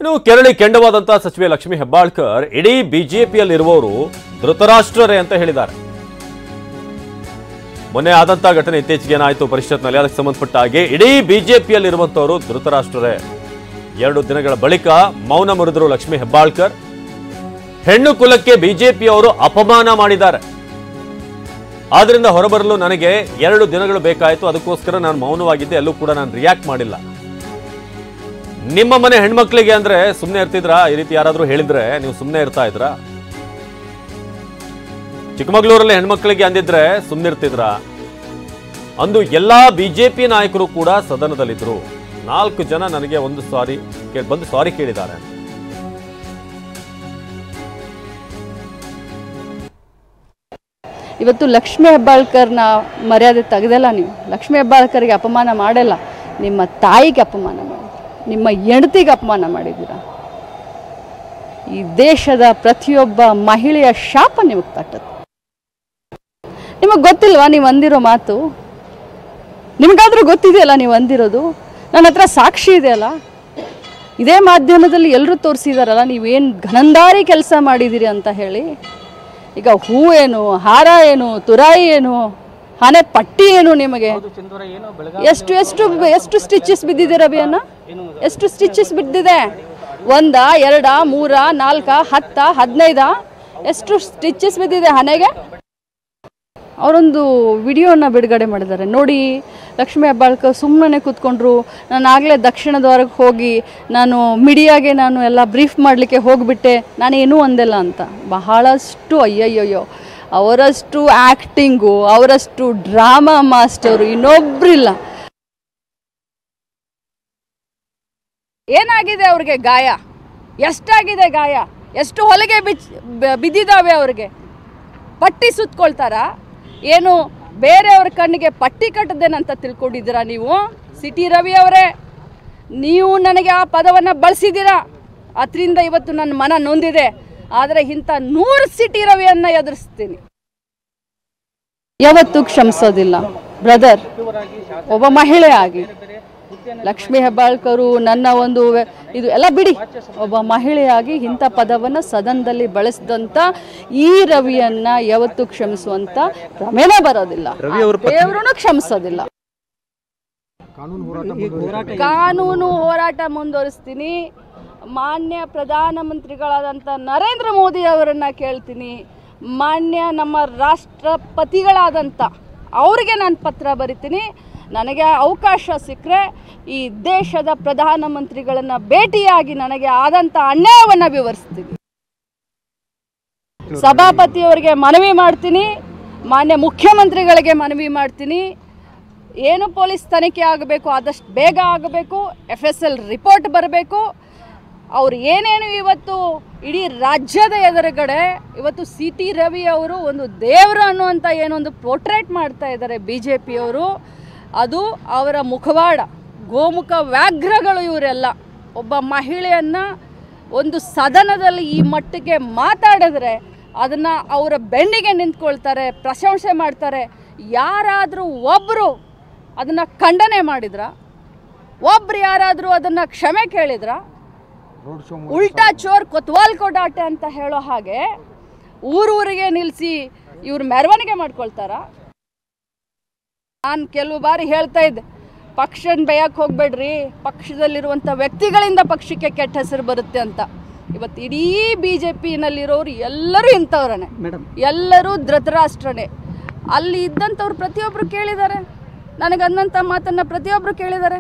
ಇನ್ನು ಕೆರಳಿ ಕೆಂಡವಾದಂತಹ ಸಚಿವೆ ಲಕ್ಷ್ಮಿ ಹೆಬ್ಬಾಳ್ಕರ್ ಇಡೀ ಬಿಜೆಪಿಯಲ್ಲಿರುವವರು ಧೃತರಾಷ್ಟ್ರರೇ ಅಂತ ಹೇಳಿದ್ದಾರೆ. ಮೊನ್ನೆ ಆದಂತಹ ಘಟನೆ ಇತ್ತೀಚೆಗೆ ಏನಾಯಿತು ಪರಿಷತ್ನಲ್ಲಿ, ಅದಕ್ಕೆ ಸಂಬಂಧಪಟ್ಟ ಹಾಗೆ ಇಡೀ ಬಿಜೆಪಿಯಲ್ಲಿರುವಂತವರು ಧೃತರಾಷ್ಟ್ರರೇ. 2 ದಿನಗಳ ಬಳಿಕ ಮೌನ ಮುರಿದರು ಲಕ್ಷ್ಮಿ ಹೆಬ್ಬಾಳ್ಕರ್. ಹೆಣ್ಣು ಕುಲಕ್ಕೆ ಬಿಜೆಪಿಯವರು ಅಪಮಾನ ಮಾಡಿದ್ದಾರೆ, ಆದ್ರಿಂದ ಹೊರಬರಲು ನನಗೆ 2 ದಿನಗಳು ಬೇಕಾಯಿತು, ಅದಕ್ಕೋಸ್ಕರ ನಾನು ಮೌನವಾಗಿದ್ದೆ, ಎಲ್ಲೂ ಕೂಡ ನಾನು ರಿಯಾಕ್ಟ್ ಮಾಡಿಲ್ಲ. ನಿಮ್ಮ ಮನೆ ಹೆಣ್ಮಕ್ಳಿಗೆ ಅಂದ್ರೆ ಸುಮ್ಮನೆ ಇರ್ತಿದ್ರಾ? ಈ ರೀತಿ ಯಾರಾದ್ರೂ ಹೇಳಿದ್ರೆ ನೀವು ಸುಮ್ಮನೆ ಇರ್ತಾ ಇದ್ರಾ? ಚಿಕ್ಕಮಗಳೂರಲ್ಲಿ ಹೆಣ್ಮಕ್ಳಿಗೆ ಅಂದಿದ್ರೆ ಸುಮ್ಮನೆ ಇರ್ತಿದ್ರಾ? ಅಂದು ಎಲ್ಲಾ ಬಿಜೆಪಿ ನಾಯಕರು ಕೂಡ ಸದನದಲ್ಲಿದ್ರು. 4 ಜನ ನನಗೆ ಬಂದು ಸಾರಿ ಕೇಳಿದ್ದಾರೆ. ಇವತ್ತು ಲಕ್ಷ್ಮಿ ಹೆಬ್ಬಾಳ್ಕರ್ನ ಮರ್ಯಾದೆ ತೆಗೆದಲ್ಲ. ನೀವು ಲಕ್ಷ್ಮಿ ಹೆಬ್ಬಾಳ್ಕರ್ಗೆ ಅಪಮಾನ ಮಾಡಲ್ಲ, ನಿಮ್ಮ ತಾಯಿಗೆ ಅಪಮಾನ ಮಾಡಿದ್ದೀರ, ನಿಮ್ಮ ಹೆಂಡತಿಗೆ ಅಪಮಾನ ಮಾಡಿದ್ದೀರಾ. ಈ ದೇಶದ ಪ್ರತಿಯೊಬ್ಬ ಮಹಿಳೆಯ ಶಾಪ ನಿಮಗೆ ತಟ್ಟುತ್ತೆ. ನಿಮಗೆ ಗೊತ್ತಿಲ್ವಾ ನೀವು ಅಂದಿರೋ ಮಾತು? ನಿಮಗಾದ್ರೂ ಗೊತ್ತಿದೆಯಲ್ಲ ನೀವು ಅಂದಿರೋದು? ನನ್ನ ಹತ್ರ ಸಾಕ್ಷಿ ಇದೆಯಲ್ಲ, ಇದೇ ಮಾಧ್ಯಮದಲ್ಲಿ ಎಲ್ಲರೂ ತೋರಿಸಿದಾರಲ್ಲ ನೀವೇನು ಘನಂದಾರಿ ಕೆಲಸ ಮಾಡಿದ್ದೀರಿ ಅಂತ ಹೇಳಿ. ಈಗ ಹೂ ಏನು, ಹಾರ ಏನು, ತುರಾಯಿ ಏನು, ಹಣೆ ಪಟ್ಟಿ ಏನು, ನಿಮಗೆ ಎಷ್ಟು ಎಷ್ಟು ಎಷ್ಟು ಸ್ಟಿಚಸ್ ಬಿದ್ದಿದೆ ರವಿ ಅಣ್ಣ? ಎಷ್ಟು ಸ್ಟಿಚಸ್ ಬಿದ್ದಿದೆ? 1, 2, 3, 4, 10, 15 ಎಷ್ಟು ಸ್ಟಿಚಸ್ ಬಿದ್ದಿದೆ ಹಣೆಗೆ? ಅವರೊಂದು ವಿಡಿಯೋನ ಬಿಡುಗಡೆ ಮಾಡಿದ್ದಾರೆ ನೋಡಿ. ಲಕ್ಷ್ಮಿ ಹೆಬ್ಬಾಳ್ಕರ್ ಸುಮ್ಮನೆ ಕೂತ್ಕೊಂಡ್ರು. ನಾನು ಆಗಲೇ ದಕ್ಷಿಣ ದ್ವಾರಕ್ಕೆ ಹೋಗಿ ನಾನು ಮೀಡಿಯಾಗೆ ನಾನು ಎಲ್ಲ ಬ್ರೀಫ್ ಮಾಡಲಿಕ್ಕೆ ಹೋಗಿಬಿಟ್ಟೆ, ನಾನೇನೂ ಅಂದಿಲ್ಲ ಅಂತ. ಬಹಳಷ್ಟು ಅಯ್ಯಯ್ಯೋ, ಅವರಷ್ಟು ಆ್ಯಕ್ಟಿಂಗು, ಅವರಷ್ಟು ಡ್ರಾಮಾ ಮಾಸ್ಟರು ಇನ್ನೊಬ್ಬರಿಲ್ಲ. ಏನಾಗಿದೆ ಅವ್ರಿಗೆ ಗಾಯ? ಎಷ್ಟಾಗಿದೆ ಗಾಯ? ಎಷ್ಟು ಹೊಲಿಗೆ ಬಿದ್ದಿದ್ದಾವೆ ಅವ್ರಿಗೆ? ಪಟ್ಟಿ ಸುತ್ಕೊಳ್ತಾರ ಏನು? ಬೇರೆಯವ್ರ ಕಣ್ಣಿಗೆ ಪಟ್ಟಿ ಕಟ್ಟದೇನಂತ ತಿಳ್ಕೊಂಡಿದ್ದೀರಾ ನೀವು? ಸಿಟಿ ರವಿ ಅವರೇ, ನೀವು ನನಗೆ ಆ ಪದವನ್ನು ಬಳಸಿದ್ದೀರಾ, ಅದರಿಂದ ಇವತ್ತು ನನ್ನ ಮನ ನೊಂದಿದೆ. ಆದರೆ ಇಂಥ 100 ಸಿಟಿ ರವಿಯನ್ನು ಎದುರಿಸ್ತೀನಿ, ಯಾವತ್ತೂ ಕ್ಷಮಿಸೋದಿಲ್ಲ ಬ್ರದರ್. ಒಬ್ಬ ಮಹಿಳೆ ಆಗಿ ಲಕ್ಷ್ಮಿ ಹೆಬ್ಬಾಳ್ಕರು ನನ್ನ ಒಂದು ಇದು ಎಲ್ಲ ಬಿಡಿ, ಒಬ್ಬ ಮಹಿಳೆಯಾಗಿ ಇಂಥ ಪದವನ್ನು ಸದನದಲ್ಲಿ ಬಳಸಿದಂಥ ಈ ರವಿಯನ್ನ ಯಾವತ್ತೂ ಕ್ಷಮಿಸುವಂತ ಕ್ರಮೇನೇ ಬರೋದಿಲ್ಲ, ದೇವರೂ ಕ್ಷಮಿಸೋದಿಲ್ಲ. ಕಾನೂನು ಹೋರಾಟ ಮುಂದುವರಿಸ್ತೀನಿ. ಮಾನ್ಯ ಪ್ರಧಾನಮಂತ್ರಿಗಳಾದಂಥ ನರೇಂದ್ರ ಮೋದಿ ಅವರನ್ನ ಕೇಳ್ತೀನಿ, ಮಾನ್ಯ ನಮ್ಮ ರಾಷ್ಟ್ರಪತಿಗಳಾದಂಥ ಅವರಿಗೆ ನಾನು ಪತ್ರ ಬರಿತೀನಿ. ನನಗೆ ಅವಕಾಶ ಸಿಕ್ಕರೆ ಈ ದೇಶದ ಪ್ರಧಾನಮಂತ್ರಿಗಳನ್ನು ಭೇಟಿಯಾಗಿ ನನಗೆ ಆದಂಥ ಅನ್ಯಾಯವನ್ನು ವಿವರಿಸ್ತೀನಿ. ಸಭಾಪತಿಯವರಿಗೆ ಮನವಿ ಮಾಡ್ತೀನಿ, ಮಾನ್ಯ ಮುಖ್ಯಮಂತ್ರಿಗಳಿಗೆ ಮನವಿ ಮಾಡ್ತೀನಿ. ಏನು ಪೊಲೀಸ್ ತನಿಖೆ ಆಗಬೇಕು ಆದಷ್ಟು ಬೇಗ ಆಗಬೇಕು, FSL ರಿಪೋರ್ಟ್ ಬರಬೇಕು. ಅವರು ಏನೇನು ಇವತ್ತು ಇಡೀ ರಾಜ್ಯದ ಎದುರುಗಡೆ ಇವತ್ತು CT ರವಿ ಅವರು ಒಂದು ದೇವರು ಅನ್ನುವಂಥ ಏನೊಂದು ಪೋರ್ಟ್ರೇಟ್ ಮಾಡ್ತಾ ಇದ್ದಾರೆ BJPಯವರು, ಅದು ಅವರ ಮುಖವಾಡ, ಗೋಮುಖ ವ್ಯಾಘ್ರಗಳು ಇವರೆಲ್ಲ. ಒಬ್ಬ ಮಹಿಳೆಯನ್ನು ಒಂದು ಸದನದಲ್ಲಿ ಈ ಮಟ್ಟಿಗೆ ಮಾತಾಡಿದ್ರೆ ಅದನ್ನು ಅವರ ಬೆನ್ನಿಗೆ ನಿಂತ್ಕೊಳ್ತಾರೆ, ಪ್ರಶಂಸೆ ಮಾಡ್ತಾರೆ. ಯಾರಾದರೂ ಒಬ್ಬರು ಅದನ್ನು ಖಂಡನೆ ಮಾಡಿದ್ರ? ಒಬ್ರು ಯಾರಾದರೂ ಅದನ್ನು ಕ್ಷಮೆ ಕೇಳಿದ್ರ? ಉಲ್ಟಾ ಚೋರ್ ಕೊತ್ವಾಲ್ ಕೊಡಾಟೆ ಅಂತ ಹೇಳೋ ಹಾಗೆ ಊರೂರಿಗೆ ನಿಲ್ಲಿಸಿ ಇವ್ರು ಮೆರವಣಿಗೆ ಮಾಡ್ಕೊಳ್ತಾರ? ನಾನು ಕೆಲವು ಬಾರಿ ಹೇಳ್ತಾ ಇದ್ದೆ, ಪಕ್ಷನ ಬೇಯಕ್ಕೆ ಹೋಗ್ಬೇಡ್ರಿ, ಪಕ್ಷದಲ್ಲಿರುವಂಥ ವ್ಯಕ್ತಿಗಳಿಂದ ಪಕ್ಷಕ್ಕೆ ಕೆಟ್ಟ ಹೆಸರು ಬರುತ್ತೆ ಅಂತ. ಇವತ್ತು ಇಡೀ BJPನಲ್ಲಿರೋರು ಎಲ್ಲರೂ ಇಂಥವ್ರೇ, ಎಲ್ಲರೂ ಧೃತರಾಷ್ಟ್ರನೇ. ಅಲ್ಲಿ ಇದ್ದಂಥವ್ರು ಪ್ರತಿಯೊಬ್ಬರು ಕೇಳಿದ್ದಾರೆ, ನನಗನ್ನಂಥ ಮಾತನ್ನು ಪ್ರತಿಯೊಬ್ಬರು ಕೇಳಿದ್ದಾರೆ.